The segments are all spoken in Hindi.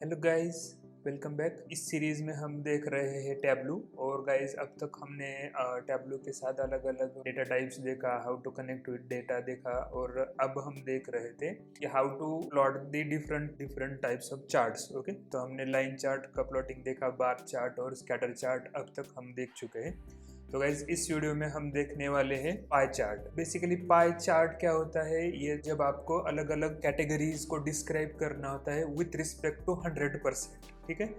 Hello guys, welcome back. इस सीरीज में हम देख रहे हैं टैबलू। और गाइस, अब तक हमने टैबलू के साथ अलग अलग डेटा टाइप्स देखा, how to connect with data देखा, और अब हम देख रहे थे कि how to plot the different different types of charts. Okay, तो हमने लाइन चार्ट का प्लॉटिंग देखा, बार चार्ट और स्कैटर चार्ट अब तक हम देख चुके हैं। तो गाइज, इस वीडियो में हम देखने वाले हैं pie chart. Basically pie chart क्या होता है? ये जब आपको अलग अलग कैटेगरीज को डिस्क्राइब करना होता है विथ रिस्पेक्ट टू 100%। ठीक है।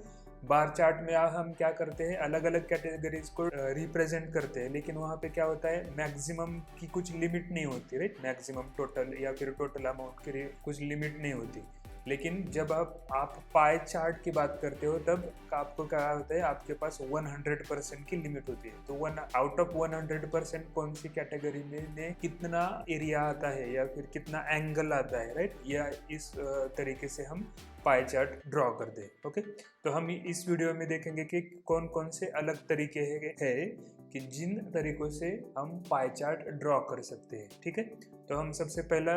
बार चार्ट में हम क्या करते हैं, अलग अलग कैटेगरीज को रिप्रेजेंट करते हैं, लेकिन वहाँ पे क्या होता है, मैक्सिमम की कुछ लिमिट नहीं होती, राइट? मैक्सिमम टोटल या फिर टोटल अमाउंट की कुछ लिमिट नहीं होती। लेकिन जब आप पाई चार्ट की बात करते हो, तब आपको क्या होता है, आपके पास 100% की लिमिट होती है। तो वन आउट ऑफ 100% कौन सी कैटेगरी में कितना एरिया आता है या फिर कितना एंगल आता है, राइट? या इस तरीके से हम पाई चार्ट ड्रॉ कर दे। ओके, तो हम इस वीडियो में देखेंगे कि कौन कौन से अलग तरीके हैं कि जिन तरीकों से हम पाई चार्ट ड्रॉ कर सकते हैं। ठीक है, तो हम सबसे पहला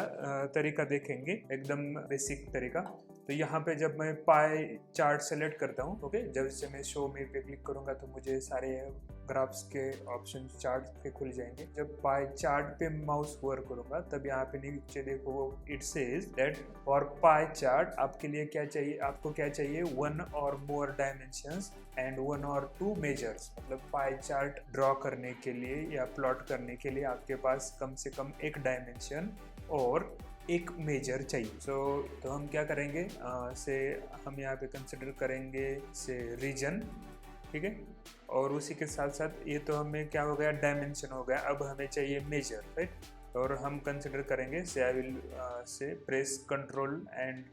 तरीका देखेंगे, एकदम बेसिक तरीका। तो यहाँ पे जब मैं पाई चार्ट सेलेक्ट करता हूँ, ओके, जब से मैं शो में पे क्लिक करूंगा तो मुझे सारे ग्राफ्स के ऑप्शन चार्ट के खुल जाएंगे। जब पाई चार्ट पे माउस ओवर करूंगा तब यहाँ पे नीचे देखो, it says that for pie chart आपके लिए क्या चाहिए, आपको क्या चाहिए, 1 और मोर डायमेंशंस एंड 1 और 2 मेजर्स। मतलब पाई चार्ट ड्रॉ करने के लिए या प्लॉट करने के लिए आपके पास कम से कम एक डायमेंशन और एक मेजर चाहिए। तो हम क्या करेंगे, से हम यहाँ पे कंसिडर करेंगे से रीजन। ठीक है, और उसी के साथ साथ ये तो हमें क्या हो गया, डायमेंशन हो गया। अब हमें चाहिए मेजर, राइट? और हम कंसिडर करेंगे से I will say press control and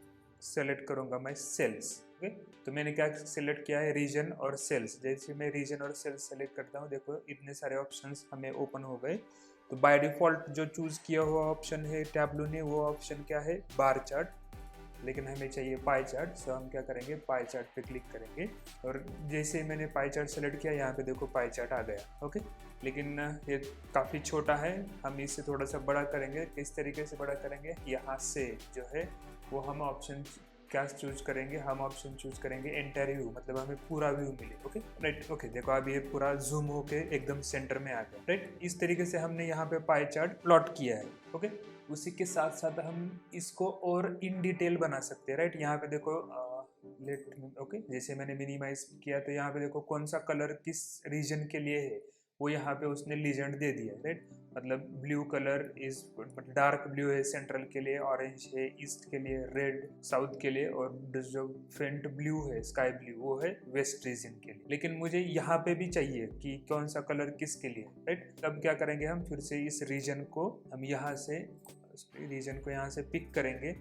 select करूंगा मैं सेल्स। ओके, तो मैंने क्या सेलेक्ट किया है, रीजन और सेल्स। जैसे मैं रीजन और सेल्स सेलेक्ट करता हूँ, देखो इतने सारे ऑप्शंस हमें ओपन हो गए। तो बाय डिफॉल्ट जो चूज किया हुआ ऑप्शन है टैबलू ने, वो ऑप्शन क्या है, बार चार्ट। लेकिन हमें चाहिए पाई चार्ट, सो हम क्या करेंगे, पाई चार्ट पे क्लिक करेंगे। और जैसे मैंने पाई चार्ट सेलेक्ट किया, यहाँ पे देखो पाई चार्ट आ गया। ओके, लेकिन ये काफ़ी छोटा है, हम इसे थोड़ा सा बड़ा करेंगे। किस तरीके से बड़ा करेंगे, यहाँ से जो है वो हम ऑप्शन क्या चूज करेंगे, हम ऑप्शन चूज करेंगे एंटायर व्यू, मतलब हमें पूरा व्यू मिले। Okay, right? ओके, देखो अभी ये पूरा जूम होके एकदम सेंटर में आ गया, राइट? इस तरीके से हमने यहाँ पे पाई चार्ट प्लॉट किया है। ओके, उसी के साथ साथ हम इसको और इन डिटेल बना सकते हैं, राइट? यहाँ पे देखो लेट ओके, जैसे मैंने मिनिमाइज किया तो यहाँ पे देखो कौन सा कलर किस रीजन के लिए है, वो यहाँ पे उसने लीजेंड दे दिया है, राइट? मतलब blue colour is dark blue है सेंट्रल के लिए, ऑरेंज है ईस्ट के लिए, रेड साउथ के लिए, और जो फेंट ब्लू है स्काई ब्लू वो है वेस्ट रीजन के लिए। लेकिन मुझे यहाँ पे भी चाहिए कि कौन सा कलर किसके लिए, राइट? तब क्या करेंगे, हम फिर से इस रीजन को हम यहाँ से रीजन को यहाँ से पिक करेंगे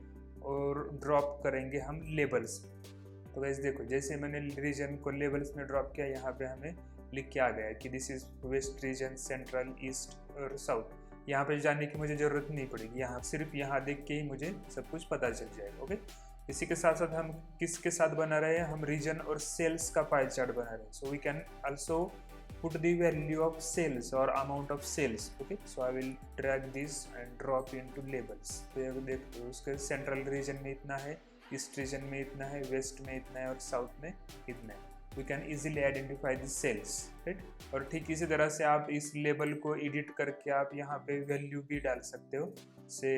और ड्रॉप करेंगे हम लेबल्स। तो वैसे देखो, जैसे मैंने रीजन को लेबल्स में ड्रॉप किया, यहाँ पे हमें लिख के आ गया कि this is west region, central, east और साउथ। यहाँ पे जाने की मुझे ज़रूरत नहीं पड़ेगी, यहाँ सिर्फ यहाँ देख के ही मुझे सब कुछ पता चल जाएगा। ओके, इसी के साथ साथ हम किसके साथ बना रहे हैं, हम रीजन और सेल्स का पाई चार्ट बना रहे हैं। So we can also put the value of sales or amount of sales. Okay, so I will drag this and drop into labels. तो ये देखो, उसके सेंट्रल रीजन में इतना है, ईस्ट रीजन में इतना है, वेस्ट में इतना है और साउथ में इतना है। We can easily identify the sales, right? और ठीक इसी तरह से आप इस लेबल को एडिट करके आप यहाँ पे वैल्यू भी डाल सकते हो। से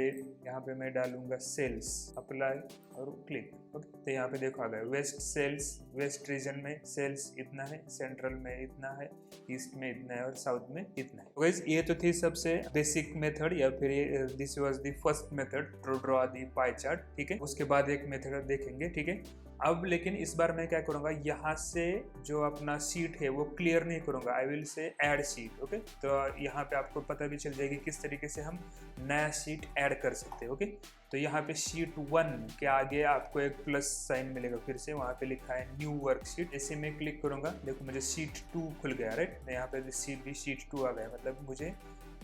यहाँ पे मैं डालूंगा सेल्स, अप्लाई और क्लिक। ओके, तो यहाँ पे देखो आ गया वेस्ट सेल्स, वेस्ट रीजन में सेल्स इतना है, सेंट्रल में इतना है, ईस्ट में इतना है और साउथ में इतना है। तो गाइस, ये तो थी सबसे बेसिक मेथड, या फिर this was the first method to draw the pie chart. ठीक है, उसके बाद एक मेथड देखेंगे। ठीक है, अब लेकिन इस बार मैं क्या करूंगा, यहाँ से जो अपना शीट है वो क्लियर नहीं करूंगा, I will say add sheet. Okay, तो यहाँ पे आपको पता भी चल जाएगी किस तरीके से हम नया शीट ऐड कर सकते हैं। ओके, तो यहाँ पे शीट 1 के आगे आपको एक प्लस साइन मिलेगा, फिर से वहाँ पे लिखा है न्यू वर्कशीट। जैसे मैं क्लिक करूंगा, देखो मुझे शीट 2 खुल गया, राइट? यहाँ पे शीट 2 आ गया, मतलब मुझे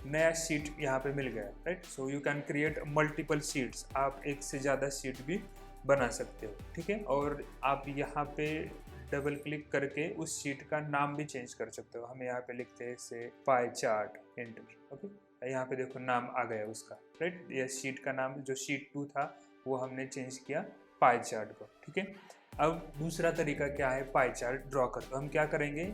नया शीट यहाँ पे मिल गया, right? So you can create multiple sheets, आप एक से ज़्यादा शीट भी बना सकते हो। ठीक है, और आप यहाँ पे डबल क्लिक करके उस शीट का नाम भी चेंज कर सकते हो। हम यहाँ पे लिखते हैं से पाई चार्ट, एंटर। ओके, यहाँ पे देखो नाम आ गया उसका, राइट? ये शीट का नाम जो शीट 2 था वो हमने चेंज किया पाई चार्ट को। ठीक है, अब दूसरा तरीका क्या है पाई चार्ट ड्रॉ कर, तो हम क्या करेंगे,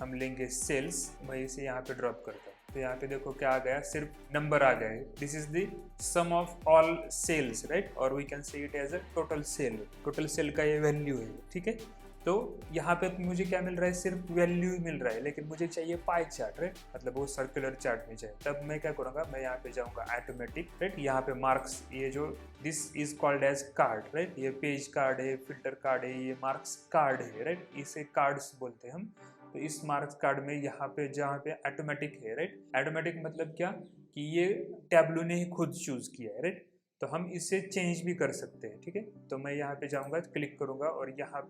हम लेंगे सेल्स, मैं इसे यहाँ पे ड्रॉप करता हूँ, तो यहाँ पे देखो क्या आ गया, सिर्फ नंबर आ गए। This is the sum of all sales, right, और we can say it as a total sale, total sale का ये वैल्यू है, ठीक है। तो यहाँ पे मुझे क्या मिल रहा है, सिर्फ वैल्यू ही मिल रहा है, लेकिन मुझे चाहिए पाई चार्ट, राइट, मतलब वो सर्कुलर चार्ट में चाहिए। तब मैं क्या करूँगा, मैं यहाँ पे जाऊँगा ऑटोमेटिक, राइट, यहाँ पे मार्क्स, ये जो this is called as card, right, ये पेज कार्ड है, फिल्टर कार्ड है, ये मार्क्स कार्ड है, राइट, इसे कार्ड्स बोलते हैं हम। तो इस मार्क्स कार्ड में यहाँ पे जहाँ पे ऑटोमेटिक है, राइट, ऑटोमेटिक मतलब क्या कि ये टैब्लू ने ही खुद चूज किया है, राइट, तो हम इसे चेंज भी कर सकते हैं, ठीक है। तो मैं यहाँ पे जाऊँगा, क्लिक करूँगा, और यहाँ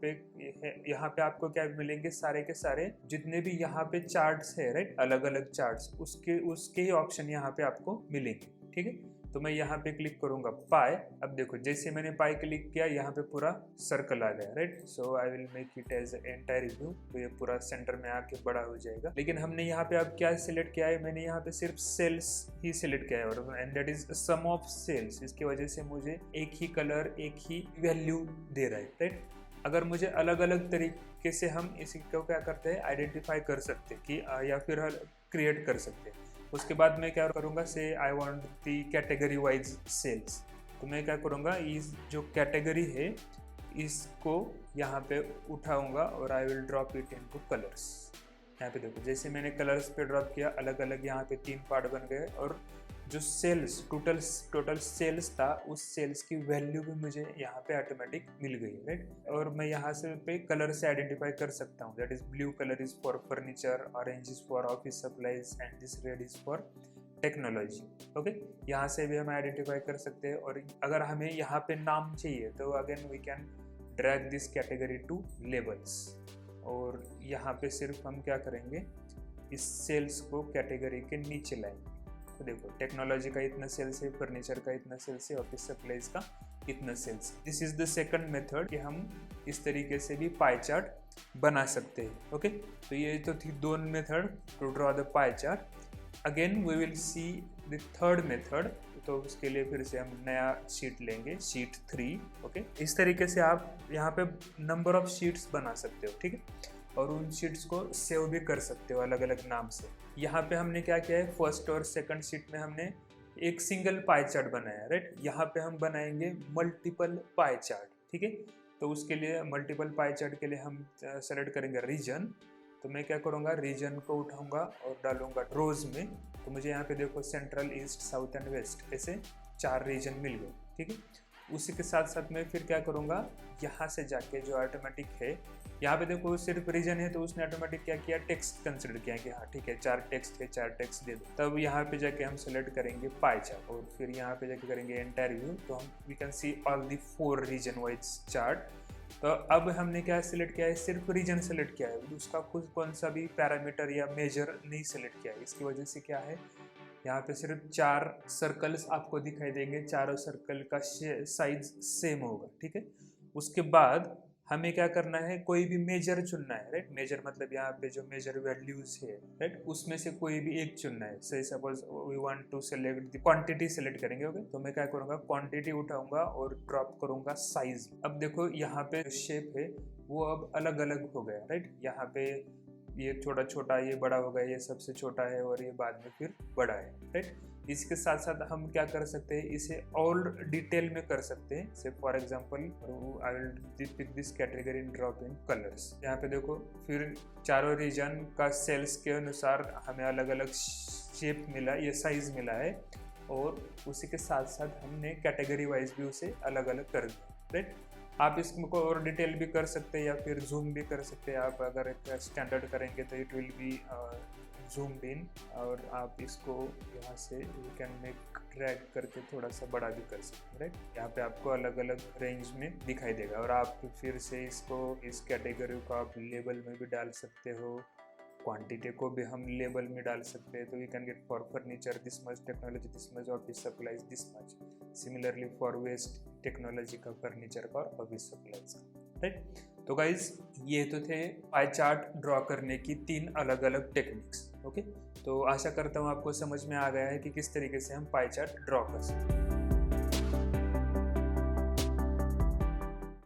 पे आपको क्या मिलेंगे, सारे के सारे जितने भी यहाँ पे चार्ट्स है, राइट, अलग अलग चार्ट्स, उसके ही ऑप्शन यहाँ पे आपको मिलेंगे, ठीक है। तो मैं यहाँ पे क्लिक करूँगा पाई। अब देखो जैसे मैंने पाई क्लिक किया, यहाँ पे पूरा सर्कल आ गया, right, so I will make it as entire view, तो ये पूरा सेंटर में आके बड़ा हो जाएगा। लेकिन हमने यहाँ पे अब क्या सिलेक्ट किया है, मैंने यहाँ पे सिर्फ सेल्स ही सिलेक्ट किया है, और and that is sum of sales, इसकी वजह से मुझे एक ही कलर, एक ही वैल्यू दे रहा है, राइट। अगर मुझे अलग अलग तरीके से हम इसी को क्या करते हैं, आइडेंटिफाई कर सकते हैं कि या फिर क्रिएट कर सकते हैं। उसके बाद मैं क्या करूँगा, so I want the category wise sales, तो मैं क्या करूँगा, इस जो कैटेगरी है इसको यहाँ पे उठाऊँगा और I will drop it into colours. यहाँ पे देखो जैसे मैंने कलर्स पे ड्रॉप किया, अलग अलग यहाँ पे 3 पार्ट बन गए, और जो सेल्स टोटल सेल्स था, उस सेल्स की वैल्यू भी मुझे यहाँ पे ऑटोमेटिक मिल गई, राइट। और मैं यहाँ से पे कलर से आइडेंटिफाई कर सकता हूँ, that is blue colour is for furniture, orange is for office supplies, and this red is for technology, okay. यहाँ से भी हम आइडेंटिफाई कर सकते हैं। और अगर हमें यहाँ पे नाम चाहिए, तो again we can drag this category to labels, और यहाँ पे सिर्फ हम क्या करेंगे, इस सेल्स को कैटेगरी के नीचे लाएंगे। तो देखो टेक्नोलॉजी का इतना सेल्स है, फर्नीचर का इतना सेल्स है, ऑफिस सप्लाईज का इतना sales. This is the second method कि हम इस तरीके से भी पाई चार्ट बना सकते हैं, ओके। तो ये तो थी 2 method to draw the pie chart. Again we will see the third method, तो उसके लिए फिर से हम नया शीट लेंगे, शीट 3, ओके। इस तरीके से आप यहाँ पे नंबर ऑफ शीट्स बना सकते हो, ठीक है, और उन शीट्स को सेव भी कर सकते हो अलग अलग नाम से। यहाँ पे हमने क्या किया है, फर्स्ट और सेकंड शीट में हमने एक सिंगल पाई चार्ट बनाया, राइट। यहाँ पे हम बनाएंगे मल्टीपल पाई चार्ट, ठीक है। तो उसके लिए मल्टीपल पाई चार्ट के लिए हम सेलेक्ट करेंगे रीजन। तो मैं क्या करूँगा, रीजन को उठाऊंगा और डालूंगा रोज में। तो मुझे यहाँ पे देखो central, east, south and west, ऐसे 4 रीजन मिल गए, ठीक है। उसी के साथ साथ मैं फिर क्या करूँगा, यहाँ से जाके जो ऑटोमेटिक है, यहाँ पे देखो सिर्फ रीजन है, तो उसने ऑटोमेटिक क्या किया, टेक्स्ट कंसिडर किया कि हाँ ठीक है 4 टेक्स्ट है, 4 टेक्स्ट दे दो। तब यहाँ पे जाके हम सेलेक्ट करेंगे पाई चार्ट, और फिर यहाँ पे जाके करेंगे एंटायर व्यू। तो हम we can see all the 4 region wise chart. तो अब हमने क्या सिलेक्ट किया है, सिर्फ रीजन सेलेक्ट किया है, उसका खुद कौन सा भी पैरामीटर या मेजर नहीं सेलेक्ट किया है। इसकी वजह से क्या है, यहाँ पे सिर्फ 4 सर्कल्स आपको दिखाई देंगे, चारों सर्कल का साइज सेम होगा, ठीक है। उसके बाद हमें क्या करना है, कोई भी मेजर चुनना है, राइट। मेजर मतलब यहाँ पे जो मेजर वैल्यूज है, राइट, उसमें से कोई भी एक चुनना है। So suppose we want to select the quantity select करेंगे, ओके। तो मैं क्या करूँगा, क्वांटिटी उठाऊंगा और ड्रॉप करूँगा साइज। अब देखो यहाँ पे शेप है वो अब अलग अलग हो गया, राइट। यहाँ पे ये छोटा छोटा, ये बड़ा हो गया, ये सबसे छोटा है, और ये बाद में फिर बड़ा है, राइट। इसके साथ साथ हम क्या कर सकते हैं, इसे और डिटेल में कर सकते हैं। So for example I will pick this category in drop in colours. यहाँ पे देखो फिर चारों रीजन का सेल्स के अनुसार हमें अलग अलग शेप मिला, ये साइज मिला है, और उसी के साथ साथ हमने कैटेगरी वाइज भी उसे अलग अलग कर दिया, राइट। आप इसको और डिटेल भी कर सकते हैं या फिर जूम भी कर सकते हैं। आप अगर एक स्टैंडर्ड करेंगे तो इट विल बी जूम्ड इन, और आप इसको यहाँ से यू कैन मेक ड्रैग करके थोड़ा सा बड़ा भी कर सकते हैं, राइट। यहाँ पे आपको अलग अलग रेंज में दिखाई देगा, और आप फिर से इसको, इस कैटेगरी को आप लेबल में भी डाल सकते हो, क्वांटिटी को भी हम लेबल में डाल सकते हैं। तो we can get for furniture this much, technology this much, office supplies this much. Similarly for west, technology का, फर्नीचर का और ऑफिस सप्लाईज का, राइट। तो गाइज ये तो थे पाई चार्ट ड्रॉ करने की 3 अलग अलग टेक्निक्स, ओके। तो आशा करता हूँ आपको समझ में आ गया है कि किस तरीके से हम पाई चार्ट ड्रॉ कर सकते हैं।